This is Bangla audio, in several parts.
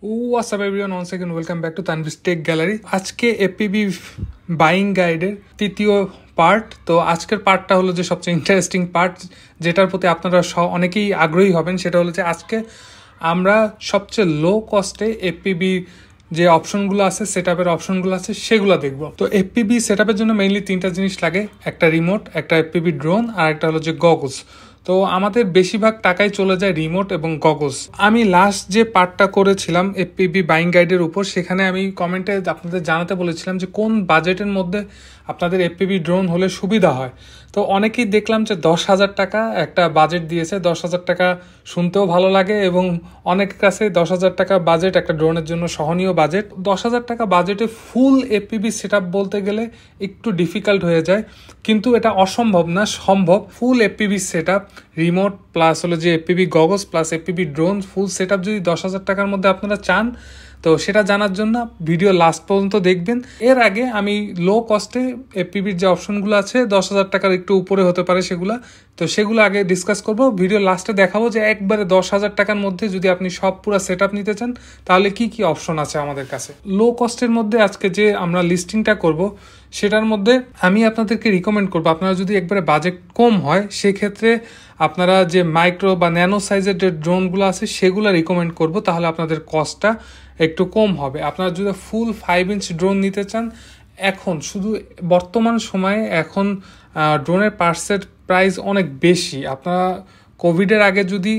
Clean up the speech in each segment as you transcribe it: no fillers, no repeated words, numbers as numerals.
What's up everyone, once again welcome back to Tanvir's Tech Gallery. আজকে FPV বাইং গাইডের তৃতীয় পার্ট। তো আজকের পার্টটা হলো যে সবচেয়ে ইন্টারেস্টিং পার্ট, যেটার প্রতি আপনারা অনেকেই আগ্রহী হবেন। সেটা হলো যে আজকে আমরা সবচেয়ে লো কস্টে FPV যে অপশনগুলো আছে, সেটআপের অপশনগুলো আছে, সেগুলো দেখব। তো FPV সেটআপের জন্য মেইনলি তিনটা জিনিস লাগে, একটা রিমোট, একটা FPV ড্রোন, আর একটা হলো যে গগলস। তো আমাদের বেশিরভাগ টাকাই চলে যায় রিমোট এবং গগলস। আমি লাস্ট যে পার্টটা করেছিলাম FPV বাইং গাইডের উপর, সেখানে আমি কমেন্টে আপনাদের জানাতে বলেছিলাম যে কোন বাজেটের মধ্যে আপনাদের FPV ড্রোন হলে সুবিধা হয়। তো অনেকেই দেখলাম যে 10,000 টাকা একটা বাজেট দিয়েছে। 10,000 টাকা শুনতেও ভালো লাগে এবং অনেকের কাছে 10,000 টাকা বাজেট একটা ড্রোনের জন্য সহনীয় বাজেট। 10,000 টাকা বাজেটে ফুল FPV সেটআপ বলতে গেলে একটু ডিফিকাল্ট হয়ে যায়, কিন্তু এটা অসম্ভব না, সম্ভব। ফুল FPV সেটআপ, রিমোট প্লাস হলো যে FPV goggles plus FPV drone, full setup যদি 10,000 টাকার মধ্যে আপনারা চান, তো সেটা জানার জন্য ভিডিও লাস্ট পর্যন্ত দেখবেন। এর আগে আমি লো কস্টে FPVর যে অপশনগুলো আছে 10,000 টাকার একটু উপরে হতে পারে সেগুলো আগে ডিসকাস করব। ভিডিও লাস্টে দেখাবো যে একবারে 10,000 টাকার মধ্যে যদি আপনি সব পুরো সেটআপ নিতে চান তাহলে কি কি অপশন আছে আমাদের কাছে। লো কস্টের মধ্যে আজকে যে আমরা লিস্টিংটা করব, সেটার মধ্যে আমি আপনাদেরকে রিকমেন্ড করবো, আপনারা যদি একবারে বাজেট কম হয় সেক্ষেত্রে আপনারা যে মাইক্রো বা ন্যানো সাইজের যে ড্রোনগুলো আছে সেগুলো রিকমেন্ড করব, তাহলে আপনাদের কস্টটা একটু কম হবে। আপনারা যদি ফুল 5 ইঞ্চ ড্রোন নিতে চান, এখন শুধু বর্তমান সময়ে এখন ড্রোনের পার্টসের প্রাইস অনেক বেশি। আপনারা কোভিডের আগে যদি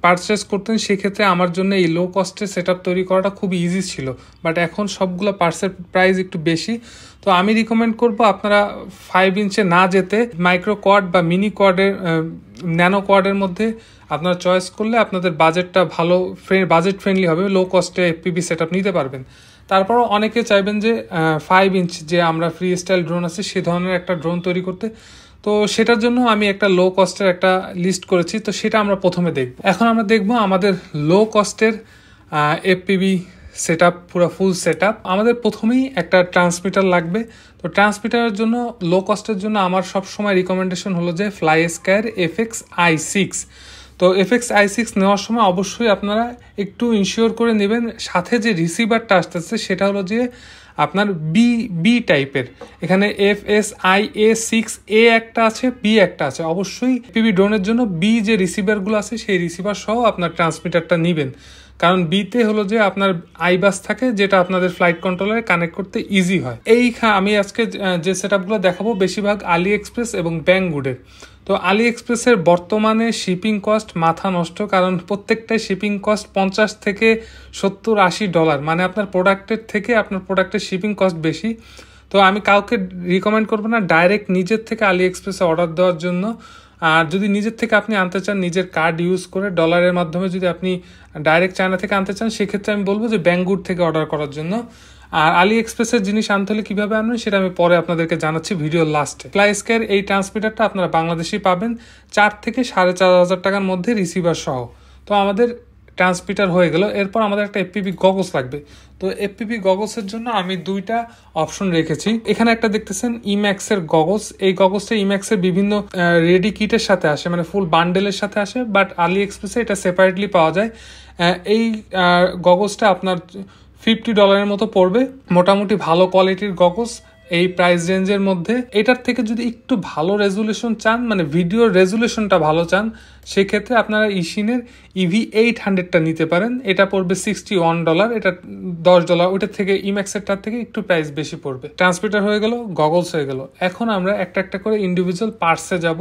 পারচেস করতেন সেক্ষেত্রে আমার জন্য এই লো কস্টের সেটআপ তৈরি করাটা খুব ইজি ছিল, বাট এখন সবগুলো পার্টসের প্রাইস একটু বেশি। তো আমি রিকমেন্ড করব আপনারা 5 ইঞ্চে না যেতে মাইক্রো কোয়াড বা মিনি কোয়াডের, ন্যানো কোয়াডের মধ্যে আপনারা চয়েস করলে আপনাদের বাজেটটা ভালো, বাজেট ফ্রেন্ডলি হবে, লো কস্টে FPV সেটআপ নিতে পারবেন। তারপরও অনেকে চাইবেন যে 5 ইঞ্চ যে আমরা ফ্রি স্টাইল ড্রোন আছে সে ধরনের একটা ড্রোন তৈরি করতে, তো সেটার জন্য আমি একটা লো কস্টের একটা লিস্ট করেছি। তো সেটা আমরা প্রথমে দেখব। এখন আমরা দেখব আমাদের লো কস্টের FPV সেটআপ, পুরো ফুল সেটআপ। আমাদের প্রথমেই একটা ট্রান্সমিটার লাগবে। তো ট্রান্সমিটারের জন্য লো কস্টের জন্য আমার সবসময় রিকমেন্ডেশন হলো যে FlySky FXi6। তো FXi6 নেওয়ার সময় অবশ্যই আপনারা একটু ইনশিওর করে নেবেন সাথে যে রিসিভারটা আসতেছে সেটা হলো যে আপনার বি টাইপের। এখানে FSIA6A একটা আছে, বি একটা আছে। অবশ্যই FPV ড্রোনের জন্য বি যে রিসিভারগুলো আছে সেই রিসিভার সহ আপনার ট্রান্সমিটারটা নেবেন, কারণ বিতে হলো যে আপনার আইবাস থাকে, যেটা আপনাদের ফ্লাইট কন্ট্রোলারে কানেক্ট করতে ইজি হয়। আমি আজকে যে সেটআপগুলো দেখাবো বেশিরভাগ আলি এক্সপ্রেস এবং ব্যাংগুডের। তো আলি এক্সপ্রেসের বর্তমানে শিপিং কস্ট মাথা নষ্ট, কারণ প্রত্যেকটাই শিপিং কস্ট 50 থেকে $70-80, মানে আপনার প্রোডাক্টের থেকে আপনার প্রোডাক্টের শিপিং কস্ট বেশি। তো আমি কাউকে রিকমেন্ড করবো না ডাইরেক্ট নিজের থেকে আলি এক্সপ্রেসে অর্ডার দেওয়ার জন্য। আর যদি নিজের থেকে আপনি আনতে চান, নিজের কার্ড ইউজ করে ডলারের মাধ্যমে যদি আপনি ডাইরেক্ট চায়না থেকে আনতে চান, সেক্ষেত্রে আমি বলবো যে ব্যাংগুড থেকে অর্ডার করার জন্য। আর আলি এক্সপ্রেসের জিনিস আনতে হলে কীভাবে আনবেন সেটা আমি পরে আপনাদেরকে জানাচ্ছি ভিডিওর লাস্টে। FlySkyর এই ট্রান্সমিটারটা আপনারা বাংলাদেশেই পাবেন 4 থেকে 4,500 টাকার মধ্যে রিসিভার সহ। তো আমাদের ট্রান্সমিটার হয়ে গেল। এরপর আমাদের একটা FPV গগলস লাগবে। তো FPV গগলসের জন্য আমি দুইটা অপশন রেখেছি। এখানে একটা দেখতেছেন ইম্যাক্সের গগলস। এই গগলসটা ইম্যাক্সের বিভিন্ন রেডি কিটের সাথে আসে, মানে ফুল বান্ডেলের সাথে আসে, বাট আলি এক্সপ্রেসে এটা সেপারেটলি পাওয়া যায়। এই গগলসটা আপনার $50 মতো পড়বে। মোটামুটি ভালো কোয়ালিটির গগলস এই প্রাইস রেঞ্জের মধ্যে। এটার থেকে যদি একটু ভালো রেজুলেশন চান, মানে ভিডিওর রেজুলেশনটা ভালো চান, সেক্ষেত্রে আপনারা ইশিনের EV800টা নিতে পারেন। এটা পড়বে $61, এটা $10। ওইটার থেকে ইম্যাক্সেরটার থেকে একটু প্রাইস বেশি পড়বে। ট্রান্সমিটার হয়ে গেল, গগলস হয়ে গেল। এখন আমরা একটা একটা করে ইন্ডিভিজুয়াল পার্টসে যাব,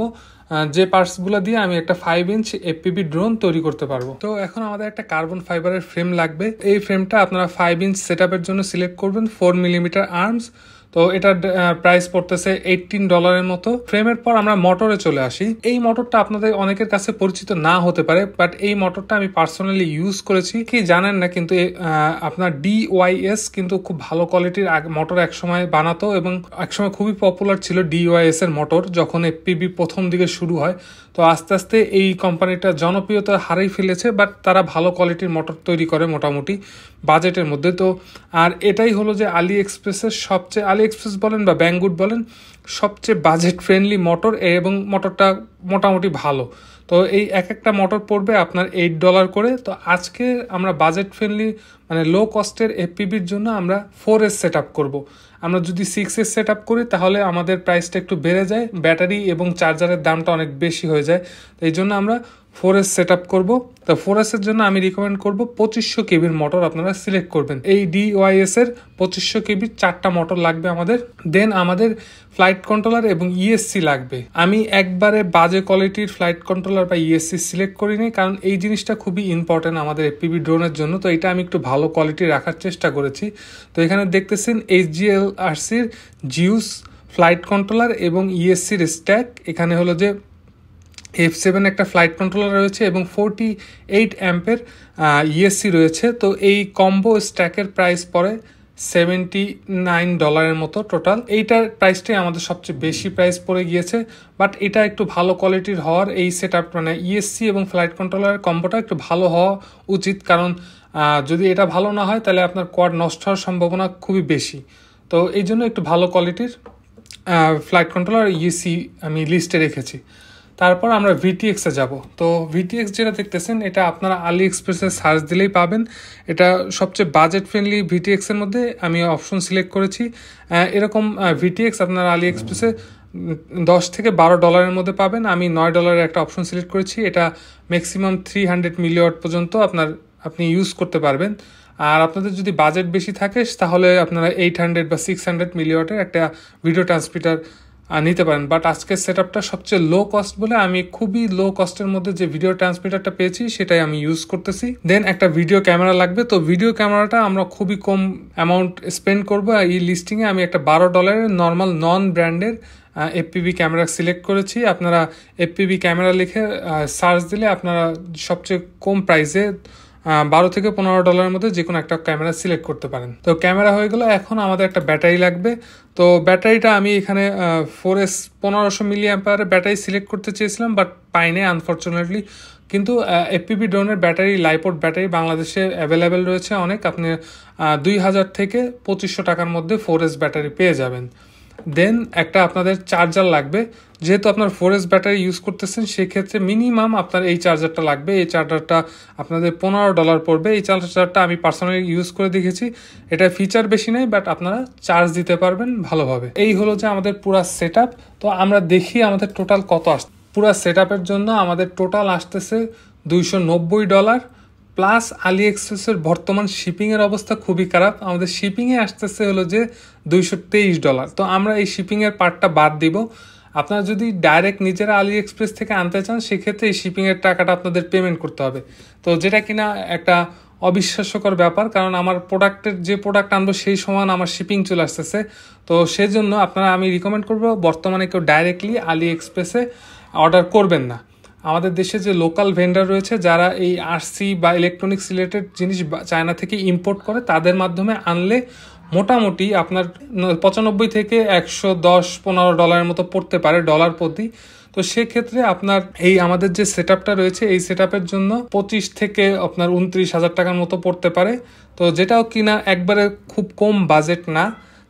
যে পার্টসগুলো দিয়ে আমি একটা 5 ইঞ্চ FPV ড্রোন তৈরি করতে পারবো। তো এখন আমাদের একটা কার্বন ফাইবারের ফ্রেম লাগবে। এই ফ্রেমটা আপনারা 5 ইঞ্চ সেটআপের জন্য সিলেক্ট করবেন, 4 মিলিমিটার আর্মস। তো এটার প্রাইস পড়তেছে $18 মতো। ফ্রেমের পর আমরা মোটরে চলে আসি। এই মোটরটা আপনাদের অনেকের কাছে পরিচিত না হতে পারে, বাট এই মোটরটা আমি পার্সোনালি ইউজ করেছি। কি জানেন না, কিন্তু আপনার DYS কিন্তু খুব ভালো কোয়ালিটির মোটর একসময় বানাতো এবং একসময় খুবই পপুলার ছিল DYS এর মোটর যখন FPV প্রথম দিকে শুরু হয়। তো আস্তে আস্তে এই কোম্পানিটা জনপ্রিয়তা হারিয়ে ফেলেছে, বাট তারা ভালো কোয়ালিটির মোটর তৈরি করে মোটামুটি বাজেটের মধ্যে। তো আর এটাই হলো যে আলি এক্সপ্রেসের সবচেয়ে, আলি এক্সপ্রেস বলেন বা ব্যাংগুড বলেন, সবচেয়ে বাজেট ফ্রেন্ডলি মোটর এবং মোটরটা মোটামুটি ভালো। তো এই একটা মোটর পড়বে আপনার $8 করে। তো আজকে আমরা বাজেট ফ্রেন্ডলি মানে লো কস্টের এফপিভির জন্য আমরা 4S সেট আপ করবো। আমরা যদি 6S সেট আপ করি তাহলে আমাদের প্রাইসটা একটু বেড়ে যায়, ব্যাটারি এবং চার্জারের দামটা অনেক বেশি হয়ে যায়। তো এই জন্য আমরা 4S সেট আপ করবো। তো 4S এর জন্য আমি রিকমেন্ড করবো 2500 কেবির মোটর আপনারা সিলেক্ট করবেন। এই DYS এর 2500 কেবির 4টা মোটর লাগবে আমাদের। দেন আমাদের ফ্লাইট কন্ট্রোলার এবং ইএসসি লাগবে। আমি একবারে বাজে কোয়ালিটির ফ্লাইট কন্ট্রোলার বা ইএসসি সিলেক্ট করিনি, কারণ এই জিনিসটা খুবই ইম্পর্টেন্ট আমাদের এফপিভি ড্রোনের জন্য। তো এটা আমি একটু ভালো কোয়ালিটি রাখার চেষ্টা করেছি। তো এখানে দেখতেছেন HGLRCর জিউস ফ্লাইট কন্ট্রোলার এবং ইএসসির স্ট্যাক। এখানে হলো যে F7 একটা ফ্লাইট কন্ট্রোলার রয়েছে এবং 48 অ্যাম্পের ইএসসি রয়েছে। তো এই কম্বো স্ট্যাকের প্রাইস পড়ে $79 মতো টোটাল। এইটার প্রাইসটাই আমাদের সবচেয়ে বেশি প্রাইস পড়ে গিয়েছে, বাট এটা একটু ভালো কোয়ালিটির হওয়ার এই সেট আপ মানে ইএসসি এবং ফ্লাইট কন্ট্রোলারের কম্বোটা একটু ভালো হওয়া উচিত, কারণ যদি এটা ভালো না হয় তাহলে আপনার কোয়াড নষ্ট হওয়ার সম্ভাবনা খুবই বেশি। তো এই জন্য একটু ভালো কোয়ালিটির ফ্লাইট কন্ট্রোলার ইএসসি আমি লিস্টে রেখেছি। তারপর আমরা ভিটিএক্সে যাব। তো ভিটিএক্স যেটা দেখতেছেন এটা আপনারা আলি এক্সপ্রেসে সার্চ দিলেই পাবেন। এটা সবচেয়ে বাজেট ফ্রেন্ডলি ভিটিএক্সের মধ্যে আমি অপশন সিলেক্ট করেছি। এরকম ভিটিএক্স আপনারা আলি এক্সপ্রেসে $10 থেকে $12 মধ্যে পাবেন। আমি $9 একটা অপশন সিলেক্ট করেছি। এটা ম্যাক্সিমাম 300 মিলিওয়াট পর্যন্ত আপনি ইউজ করতে পারবেন। আর আপনাদের যদি বাজেট বেশি থাকে তাহলে আপনারা 800 বা 600 মিলিওয়াটের একটা ভিডিও ট্রান্সমিটার নিতে পারেন। বাট আজকের সেট আপটা সবচেয়ে লো কস্ট বলে আমি খুবই লো কস্টের মধ্যে যে ভিডিও ট্রান্সমিটারটা পেয়েছি সেটাই আমি ইউজ করতেছি। দেন একটা ভিডিও ক্যামেরা লাগবে। তো ভিডিও ক্যামেরাটা আমরা খুবই কম অ্যামাউন্ট স্পেন্ড করবো। এই লিস্টিংয়ে আমি একটা $12 নর্মাল নন ব্র্যান্ডের এফপিভি ক্যামেরা সিলেক্ট করেছি। আপনারা এফপিভি ক্যামেরা লিখে সার্চ দিলে আপনারা সবচেয়ে কম প্রাইসে $12 থেকে $15 মধ্যে যে কোনো একটা ক্যামেরা সিলেক্ট করতে পারেন। তো ক্যামেরা হয়ে গেল, এখন আমাদের একটা ব্যাটারি লাগবে। তো ব্যাটারিটা আমি এখানে 4S 1500 মিলি অ্যাম্পায়ারের ব্যাটারি সিলেক্ট করতে চেয়েছিলাম, বাট পাইনি আনফরচুনেটলি। কিন্তু এফপিভি ড্রোনের ব্যাটারি লাইপো ব্যাটারি বাংলাদেশে অ্যাভেলেবেল রয়েছে অনেক। আপনি 2000 থেকে 2500 টাকার মধ্যে 4S ব্যাটারি পেয়ে যাবেন। দেন একটা আপনাদের চার্জার লাগবে। যেহেতু আপনার 4S ব্যাটারি ইউজ করতেছেন সেক্ষেত্রে মিনিমাম আপনার এই চার্জারটা লাগবে। এই চার্জারটা আপনাদের $15 পড়বে। এই চার্জারটা আমি পার্সোনালি ইউজ করে দেখেছি। এটা ফিচার বেশি নেই, বাট আপনারা চার্জ দিতে পারবেন ভালোভাবে। এই হলো যে আমাদের পুরো সেট আপ। তো আমরা দেখি আমাদের টোটাল কত আসছে। পুরো সেট আপের জন্য আমাদের টোটাল আসতেছে $290 প্লাস আলি এক্সপ্রেসের বর্তমান শিপিংয়ের অবস্থা খুবই খারাপ। আমাদের শিপিংয়ে আসতেছে হলো যে $223। তো আমরা এই শিপিংয়ের পার্টটা বাদ দিব। আপনারা যদি ডাইরেক্ট নিজেরা আলি এক্সপ্রেস থেকে আনতে চান সেক্ষেত্রে এই শিপিংয়ের টাকাটা আপনাদের পেমেন্ট করতে হবে। তো যেটা কিনা একটা অবিশ্বাস্যকর ব্যাপার, কারণ আমার যে প্রোডাক্ট আনবো সেই সমান আমার শিপিং চলে আসতেছে। তো সেজন্য আমি রিকমেন্ড করবো বর্তমানে কেউ ডাইরেক্টলি আলি এক্সপ্রেসে অর্ডার করবেন না। আমাদের দেশে যে লোকাল ভেন্ডার রয়েছে যারা এই আরসি বা ইলেকট্রনিক্স রিলেটেড জিনিস চায়না থেকে ইম্পোর্ট করে, তাদের মাধ্যমে আনলে মোটামুটি আপনার 95 থেকে $110-15 মতো পড়তে পারে ডলার প্রতি। তো সেক্ষেত্রে আপনার এই আমাদের যে সেট আপটা রয়েছে এই সেট আপের জন্য 25 থেকে আপনার 29,000 টাকার মতো পড়তে পারে। তো যেটাও কিনা একবারে খুব কম বাজেট না।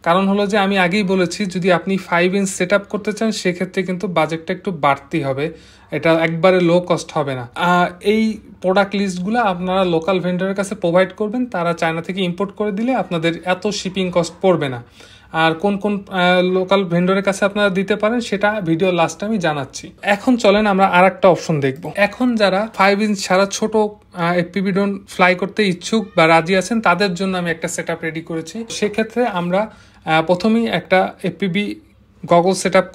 কারণ হলো যে আমি আগেই বলেছি যদি আপনি 5 ইঞ্চ সেট আপ করতে চান সেক্ষেত্রে কিন্তু বাজেটটা একটু বাড়তি হবে, এটা একবারে লো কস্ট হবে না। এই প্রোডাক্ট লিস্টগুলো আপনারা লোকাল ভেন্ডারের কাছে প্রোভাইড করবেন, তারা চায়না থেকে ইম্পোর্ট করে দিলে আপনাদের এত শিপিং কস্ট পড়বে না। আর কোন কোন লোকাল ভেন্ডরের কাছে আপনারা দিতে পারেন সেটা ভিডিও লাস্টে আমি জানাচ্ছি। এখন চলেন আমরা আর একটা অপশন দেখব। এখন যারা 5 ইঞ্চ ছাড়া ছোট এফপিভি ড্রোন ফ্লাই করতে ইচ্ছুক বা রাজি আছেন তাদের জন্য আমি একটা সেট আপ রেডি করেছি। সেক্ষেত্রে আমরা প্রথমেই একটা FPV goggle set up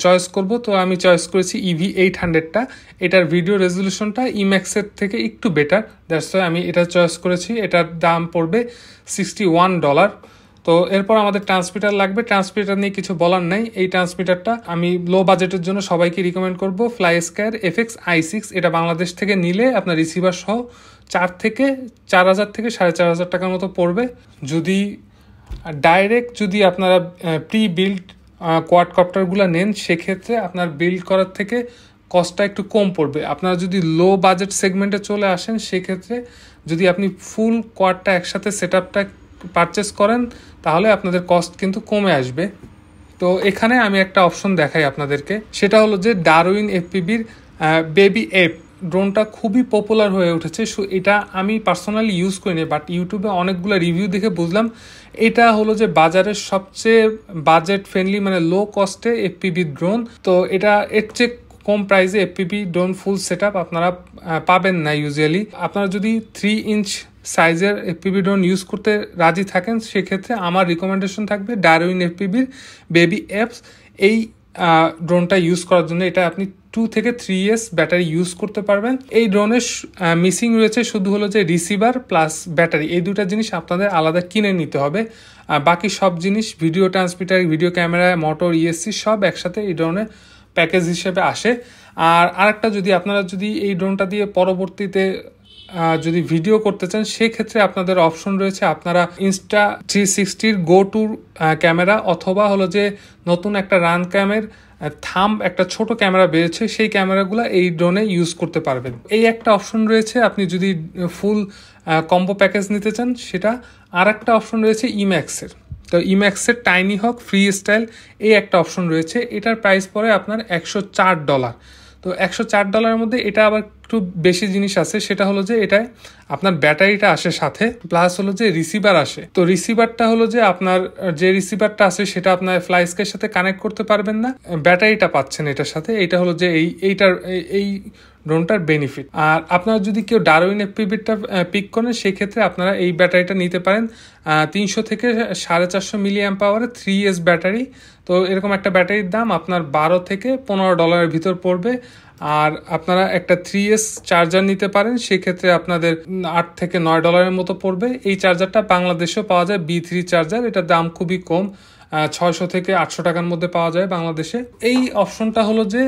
choice করব। তো আমি চয়েস করেছি EV800টা। এটার ভিডিও রেজলিউশনটা ইম্যাক্সের থেকে একটু বেটার, দ্যাটস ওয়াই আমি এটা চয়েস করেছি। এটার দাম পড়বে $61। তো এরপর আমাদের ট্রান্সমিটার লাগবে। ট্রান্সমিটার নিয়ে কিছু বলার নাই। এই ট্রান্সমিটারটা আমি লো বাজেটের জন্য সবাইকে রিকমেন্ড করব, FlySky FX i6। এটা বাংলাদেশ থেকে নিলে আপনার রিসিভার সহ 4,000 থেকে 4,500 টাকার মতো পড়বে। যদি আপনারা প্রি বিল্ড কোয়াডকপ্টারগুলো নেন সেক্ষেত্রে আপনার বিল্ড করার থেকে কস্টটা একটু কম পড়বে। আপনারা যদি লো বাজেট সেগমেন্টে চলে আসেন সেক্ষেত্রে যদি আপনি ফুল কোয়াডটা একসাথে সেট আপটা পারচেস করেন তাহলে আপনাদের কস্ট কিন্তু কমে আসবে। তো এখানে আমি একটা অপশন দেখাই আপনাদেরকে, সেটা হলো যে ডারউইন এফপিভির বেবি এপ ড্রোনটা খুবই পপুলার হয়ে উঠেছে। এটা আমি পার্সোনালি ইউজ করিনি, বাট ইউটিউবে অনেকগুলো রিভিউ দেখে বুঝলাম এটা হলো যে বাজারের সবচেয়ে বাজেট ফ্রেন্ডলি মানে লো কস্টে এফপিভি ড্রোন। তো এটা এর চেয়ে কম প্রাইসে FPV drone full set up আপনারা পাবেন না ইউজুয়ালি। আপনারা যদি 3 ইঞ্চ সাইজের এফপিভি ড্রোন ইউজ করতে রাজি থাকেন সেক্ষেত্রে আমার রিকমেন্ডেশন থাকবে ডারউইন এফপিভির বেবি অ্যাপস এই ড্রোনটা ইউজ করার জন্য। এটা আপনি 2 থেকে 3 years ব্যাটারি ইউজ করতে পারবেন। এই ড্রোনের মিসিং রয়েছে শুধু হলো যে রিসিভার প্লাস ব্যাটারি, এই দুটা জিনিস আপনাদের আলাদা কিনে নিতে হবে। বাকি সব জিনিস video transmitter, video camera, motor, ESC সব একসাথে এই ড্রোনের প্যাকেজ হিসেবে আসে। আর আরেকটা, যদি আপনারা এই ড্রোনটা দিয়ে পরবর্তীতে যদি ভিডিও করতে চান সেক্ষেত্রে আপনাদের অপশন রয়েছে। আপনারা Insta360 গো টু ক্যামেরা অথবা হলো যে নতুন একটা রান ক্যামের থাম্ব একটা ছোট ক্যামেরা বেরিয়েছে, সেই ক্যামেরাগুলো এই ড্রোনে ইউজ করতে পারবেন। এই একটা অপশন রয়েছে আপনি যদি ফুল কম্বো প্যাকেজ নিতে চান সেটা। আর একটা অপশন রয়েছে ইম্যাক্সের। তো ইম্যাক্সের টাইনি হক ফ্রি স্টাইল এই একটা অপশন রয়েছে। এটার প্রাইস পড়ে আপনার $104। তো $104 মধ্যে এটা আবার একটু বেশি জিনিস আছে, সেটা হলো যে এটায় আপনার ব্যাটারিটা আসে সাথে, প্লাস হলো যে রিসিভার আসে। তো রিসিভারটা হলো যে আপনার যে রিসিভারটা আছে সেটা আপনার ফ্লাইস্কের সাথে কানেক্ট করতে পারবেন না, ব্যাটারিটা পাচ্ছেন এটার সাথে। এইটা হলো যে এই ড্রোনটার বেনিফিট। আর আপনারা যদি কেউ ডারউইন এফপিভিটা পিক করেন সেক্ষেত্রে আপনারা এই ব্যাটারিটা নিতে পারেন। 300 থেকে 450 মিলি অ্যাম্প পাওয়ারের 3S ব্যাটারি। তো এরকম একটা ব্যাটারির দাম আপনার $12 থেকে $15 ভিতর পড়বে। আর আপনারা একটা 3S চার্জার নিতে পারেন, সেক্ষেত্রে আপনাদের $8 থেকে $9 মতো পড়বে। এই চার্জারটা বাংলাদেশেও পাওয়া যায়, B3 চার্জার। এটার দাম খুবই কম, 600 থেকে 800 টাকার মধ্যে পাওয়া যায় বাংলাদেশে। এই অপশনটা হলো যে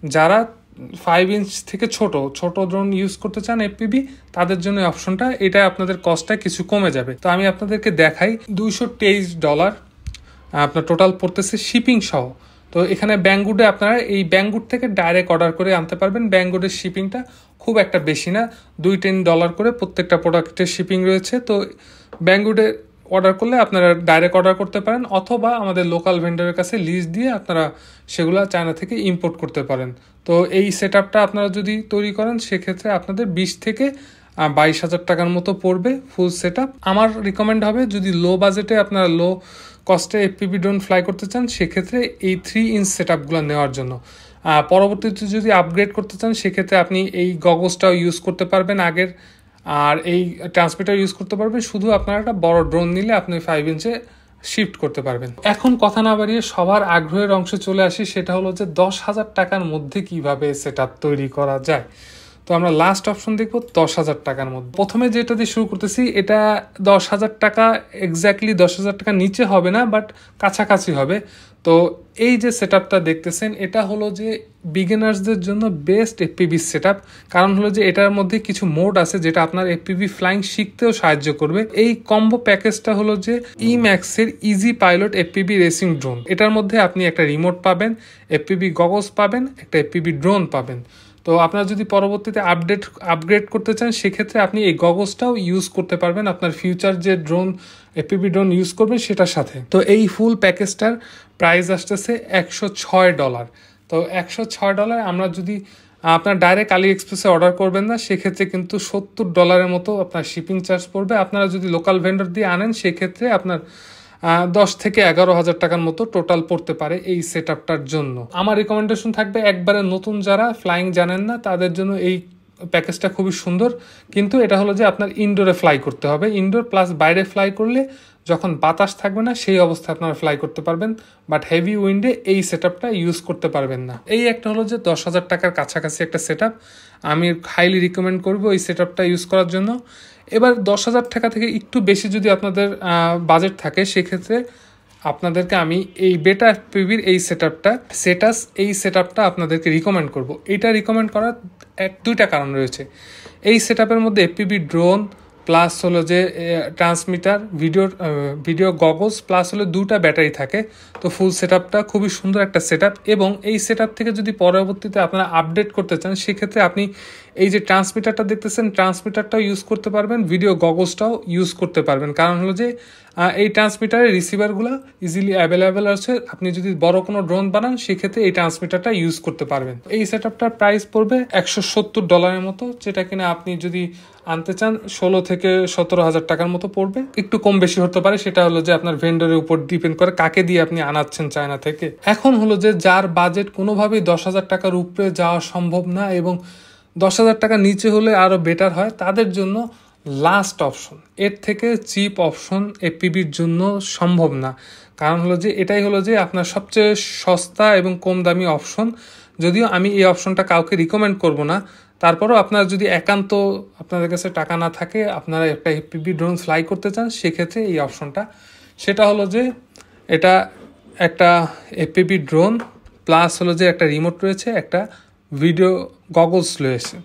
যারা 5 ইঞ্চ থেকে ছোট ড্রোন ইউজ করতে চান এফপিভি, তাদের জন্য অপশনটা। এটা আপনাদের কস্টটা কিছু কমে যাবে। তো আমি আপনাদেরকে দেখাই, $223 আপনার টোটাল পড়তেছে শিপিং সহ। তো এখানে ব্যাঙ্গুডে আপনারা এই ব্যাঙ্গুড থেকে ডাইরেক্ট অর্ডার করে আনতে পারবেন। ব্যাঙ্গুডের শিপিংটা খুব একটা বেশি না, $210 করে প্রত্যেকটা প্রোডাক্টের শিপিং রয়েছে। তো ব্যাঙ্গুডে অর্ডার করলে আপনারা ডাইরেক্ট অর্ডার করতে পারেন, অথবা আমাদের লোকাল ভেন্ডারের কাছে লিস্ট দিয়ে আপনারা সেগুলো চায়না থেকে ইম্পোর্ট করতে পারেন। তো এই সেট আপটা আপনারা যদি তৈরি করেন সেক্ষেত্রে আপনাদের 20 থেকে 22,000 টাকার মতো পড়বে ফুল সেট আপ। আমার রিকমেন্ড হবে যদি লো বাজেটে আপনারা লো কস্টে এফপিভি ড্রোন ফ্লাই করতে চান সেক্ষেত্রে এই 3 ইঞ্চ সেট আপগুলো নেওয়ার জন্য। পরবর্তীতে যদি আপগ্রেড করতে চান সেক্ষেত্রে আপনি এই গগলসটাও ইউজ করতে পারবেন আগের, আর এই ট্রান্সমিটার ইউজ করতে পারবেন। শুধু আপনারা একটা বড় ড্রোন নিলে আপনি 5 ইঞ্চে শিফট করতে পারবেন। এখন কথা না বাড়িয়ে সবার আগ্রহের অংশে চলে আসি, সেটা হলো যে 10,000 টাকার মধ্যে কিভাবে সেট আপ তৈরি করা যায়। তো আমরা লাস্ট অপশন দেখবো 10,000 টাকার মধ্যে। প্রথমে যেটা দিয়ে শুরু করতেছি, এটা 10,000 টাকা এক্স্যাক্টলি 10,000 টাকার নিচে হবে না, বাট কাছাকাছি হবে। তো এই যে সেট আপটা দেখতেছেন এটা হলো যে বিগিনার্সদের জন্য বেস্ট এফপিভি সেট আপ। কারণ হলো যে এটার মধ্যে কিছু মোড আছে যেটা আপনার এফপিভি ফ্লাইং শিখতেও সাহায্য করবে। এই কম্বো প্যাকেজটা হলো যে ইম্যাক্সের easy pilot FPV racing drone. এটার মধ্যে আপনি একটা রিমোট পাবেন, এফপিভি গগলস পাবেন, একটা এফপিভি ড্রোন পাবেন। তো আপনারা যদি পরবর্তীতে আপগ্রেড করতে চান সেক্ষেত্রে আপনি এই গগলসটাও ইউজ করতে পারবেন আপনার ফিউচার যে ড্রোন এফপিভি ড্রোন ইউজ করবেন সেটার সাথে। তো এই ফুল প্যাকেজটার প্রাইস আসতেছে $106। তো $106 আমরা যদি আপনার ডাইরেক্ট আলি এক্সপ্রেসে অর্ডার করবেন না সেক্ষেত্রে কিন্তু $70 মতো আপনার শিপিং চার্জ পড়বে। আপনারা যদি লোকাল ভেন্ডর দিয়ে আনেন সেক্ষেত্রে আপনার 10 থেকে 11,000 টাকার মতো টোটাল পড়তে পারে এই সেট আপটার জন্য। আমার রিকমেন্ডেশন থাকবে একবারে নতুন যারা ফ্লাইং জানেন না তাদের জন্য এই প্যাকেজটা খুবই সুন্দর, কিন্তু এটা হলো যে আপনার ইনডোরে ফ্লাই করতে হবে। ইনডোর প্লাস বাইরে ফ্লাই করলে যখন বাতাস থাকবে না সেই অবস্থায় আপনারা ফ্লাই করতে পারবেন, বাট হেভি উইন্ডে এই সেট আপটা ইউজ করতে পারবেন না। এই একটা হলো যে 10,000 টাকার কাছাকাছি একটা সেট আপ। আমি হাইলি রিকমেন্ড করবো এই সেট আপটা ইউজ করার জন্য। এবার 10,000 টাকা থেকে একটু বেশি যদি আপনাদের বাজেট থাকে সেক্ষেত্রে আপনাদেরকে আমি এই বেটা এফপিভির এই সেট আপটা আপনাদেরকে রিকমেন্ড করব। এটা রিকমেন্ড করার 2টা কারণ রয়েছে। এই সেট আপের মধ্যে এফপিভি ড্রোন প্লাস হলো যে ট্রান্সমিটার, ভিডিও গগলস প্লাস হলো 2টা ব্যাটারি থাকে। তো ফুল সেট আপটা খুবই সুন্দর একটা সেট আপ। এবং এই সেট আপ থেকে যদি পরবর্তীতে আপনারা আপডেট করতে চান সেক্ষেত্রে আপনি এই যে ট্রান্সমিটারটা দেখতেছেন, ট্রান্সমিটারটাও ইউজ করতে পারবেন, ভিডিও গগলসটাও ইউজ করতে পারবেন। কারণ হলো যে এই ট্রান্সমিটারের রিসিভারগুলো ইজিলি অ্যাভেলেবেল আছে। আপনি যদি বড় কোনো ড্রোন বানান সেক্ষেত্রে এই ট্রান্সমিটারটা ইউজ করতে পারবেন। এই সেটআপটার প্রাইস পড়বে $170 মতো, যেটা কিনা আপনি যদি আনতে চান 16 থেকে 17 হাজার টাকার মতো পড়বে। একটু কম বেশি হতে পারে, সেটা হলো যে আপনার ভেন্ডরের উপর ডিপেন্ড করে কাকে দিয়ে আপনি আনাচ্ছেন চায়না থেকে। এখন হলো যে যার বাজেট কোনোভাবেই 10,000 টাকার উপরে যাওয়া সম্ভব না এবং 10,000 টাকার নিচে হলে আরও বেটার হয়, তাদের জন্য লাস্ট অপশন, এর থেকে চিপ অপশন এফপিভির জন্য সম্ভব না। কারণ হলো যে এটাই হলো যে আপনার সবচেয়ে সস্তা এবং কম দামি অপশন। যদিও আমি এই অপশনটা কাউকে রিকমেন্ড করব না, তারপরও আপনারা যদি একান্ত আপনাদের কাছে টাকা না থাকে, আপনারা একটা এফপিভি ড্রোন ফ্লাই করতে চান, সেক্ষেত্রে এই অপশনটা, সেটা হলো যে এটা একটা এফপিভি ড্রোন প্লাস হলো যে একটা রিমোট রয়েছে, একটা ভিডিও গগলস রয়েছে।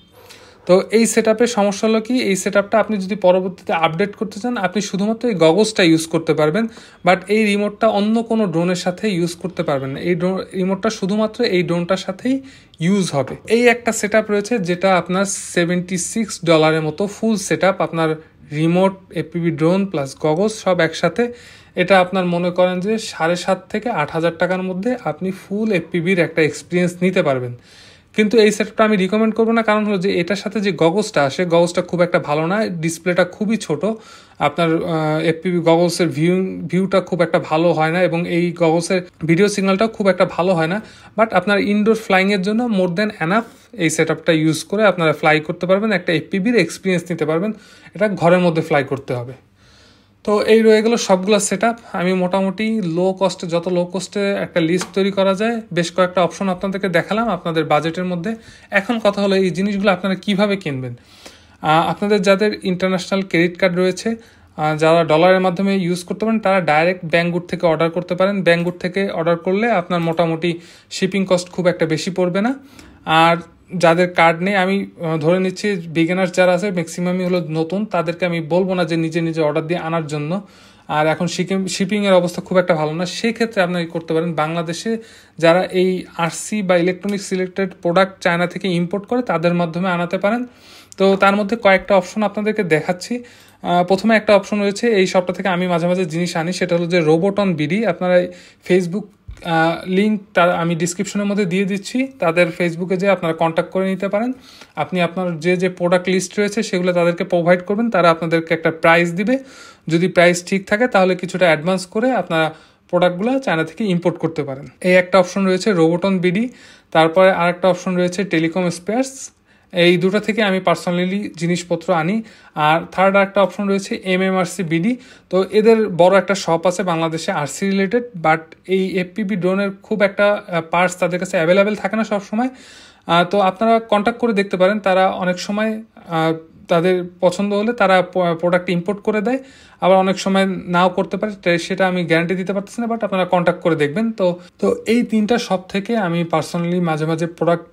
তো এই সেটআপের সমস্যা হলো কি, এই সেটআপটা আপনি যদি পরবর্তীতে আপডেট করতে চান, আপনি শুধুমাত্র এই গগলসটা ইউজ করতে পারবেন, বাট এই রিমোটটা অন্য কোনো ড্রোনের সাথে ইউজ করতে পারবেন না। এই রিমোটটা শুধুমাত্র এই ড্রোনটার সাথেই ইউজ হবে। এই একটা সেটআপ রয়েছে যেটা আপনার $76 মতো ফুল সেটআপ, আপনার remote, FPV drone plus goggles সব একসাথে। এটা আপনার মনে করেন যে 7,500 থেকে 8,000 টাকার মধ্যে আপনি ফুল এফপিভির একটা এক্সপিরিয়েন্স নিতে পারবেন। কিন্তু এই সেটআপটা আমি রিকমেন্ড করবো না, কারণ হলো যে এটার সাথে যে গগলসটা আসে, গগলসটা খুব একটা ভালো না, ডিসপ্লেটা খুবই ছোট, আপনার এফপিভি গগলসের ভিউটা খুব একটা ভালো হয় না এবং এই গগলসের ভিডিও সিগন্যালটাও খুব একটা ভালো হয় না। বাট আপনার ইনডোর ফ্লাইংয়ের জন্য মোর দ্যান এনাফ এই সেটআপটা ইউজ করে আপনারা ফ্লাই করতে পারবেন, একটা এফপিভির এক্সপিরিয়েন্স নিতে পারবেন। এটা ঘরের মধ্যে ফ্লাই করতে হবে। তো এই রয়ে গেল সবগুলো সেটআপ। আমি মোটামুটি যত লো কস্টে একটা লিস্ট তৈরি করা যায়, বেশ কয়েকটা অপশন আপনাদেরকে দেখালাম আপনাদের বাজেটের মধ্যে। এখন কথা হলো এই জিনিসগুলো আপনারা কিভাবে কিনবেন। আপনাদের যাদের ইন্টারন্যাশনাল ক্রেডিট কার্ড রয়েছে, যারা ডলারের মাধ্যমে ইউজ করতে পারেন, তারা ডাইরেক্ট ব্যাঙ্কগুড থেকে অর্ডার করতে পারেন। ব্যাঙ্কগুড থেকে অর্ডার করলে আপনার মোটামুটি শিপিং কস্ট খুব একটা বেশি পড়বে না। আর যাদের কার্ড নেই, আমি ধরে নিচ্ছি বিগিনার্স যারা আছে ম্যাক্সিমামই হলো নতুন, তাদেরকে আমি বলবো না যে নিজে নিজে অর্ডার দিয়ে আনার জন্য। আর এখন শিপিংয়ের অবস্থা খুব একটা ভালো না, সেই ক্ষেত্রে আপনারা করতে পারেন বাংলাদেশে যারা এই আরসি বা ইলেকট্রনিক সিলেক্টেড প্রোডাক্ট চায়না থেকে ইম্পোর্ট করে, তাদের মাধ্যমে আনাতে পারেন। তো তার মধ্যে কয়েকটা অপশন আপনাদেরকে দেখাচ্ছি। প্রথমে একটা অপশন রয়েছে, এই শপটা থেকে আমি মাঝে মাঝে জিনিস আনি, সেটা হলো যে রোবোটন বিডি। আপনারা ফেসবুক লিঙ্ক আমি ডিসক্রিপশনের মধ্যে দিয়ে দিচ্ছি, তাদের ফেসবুকে যে আপনারা কন্ট্যাক্ট করে নিতে পারেন। আপনি আপনার যে প্রোডাক্ট লিস্ট রয়েছে সেগুলো তাদেরকে প্রোভাইড করবেন, তারা আপনাদেরকে একটা প্রাইস দিবে। যদি প্রাইস ঠিক থাকে তাহলে কিছুটা অ্যাডভান্স করে আপনারা প্রোডাক্টগুলো চায়না থেকে ইম্পোর্ট করতে পারেন। এই একটা অপশন রয়েছে রোবোটন বিডি। তারপরে আরেকটা অপশন রয়েছে টেলিকম স্পেয়ার্স। এই দুটো থেকে আমি পার্সোনালি জিনিসপত্র আনি। আর থার্ড একটা অপশন রয়েছে এমএমআরসি বিডি। তো এদের বড় একটা শপ আছে বাংলাদেশে আরসি রিলেটেড, বাট এই এফপিভি ড্রোনের খুব একটা পার্টস তাদের কাছে অ্যাভেলেবেল থাকে না সবসময়। তো আপনারা কন্ট্যাক্ট করে দেখতে পারেন, তারা অনেক সময় তাদের পছন্দ হলে তারা প্রোডাক্ট ইম্পোর্ট করে দেয়, আবার অনেক সময় নাও করতে পারে, সেটা আমি গ্যারান্টি দিতে পারতেছি না, বাট আপনারা কন্ট্যাক্ট করে দেখবেন। তো এই তিনটা শপ থেকে আমি পার্সোনালি মাঝে মাঝে প্রোডাক্ট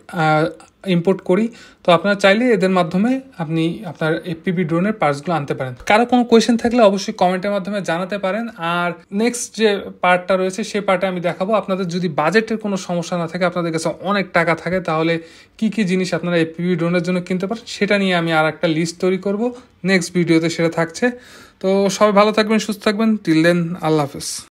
ইম্পোর্ট করি। তো আপনারা চাইলে এদের মাধ্যমে আপনি আপনার এফপিভি ড্রোনের পার্টসগুলো আনতে পারেন। কারো কোনো কোয়েশ্চেন থাকলে অবশ্যই কমেন্টের মাধ্যমে জানাতে পারেন। আর নেক্সট যে পার্টটা রয়েছে সেই পার্টে আমি দেখাবো। আপনাদের যদি বাজেটের কোনো সমস্যা না থাকে, আপনাদের কাছে অনেক টাকা থাকে, তাহলে কি কি জিনিস আপনারা এফপিভি ড্রোনের জন্য কিনতে পারেন সেটা নিয়ে আমি আর একটা লিস্ট তৈরি করব নেক্সট ভিডিওতে, সেটা থাকছে। তো সবাই ভালো থাকবেন, সুস্থ থাকবেন। টিল দেন, আল্লাহ হাফেজ।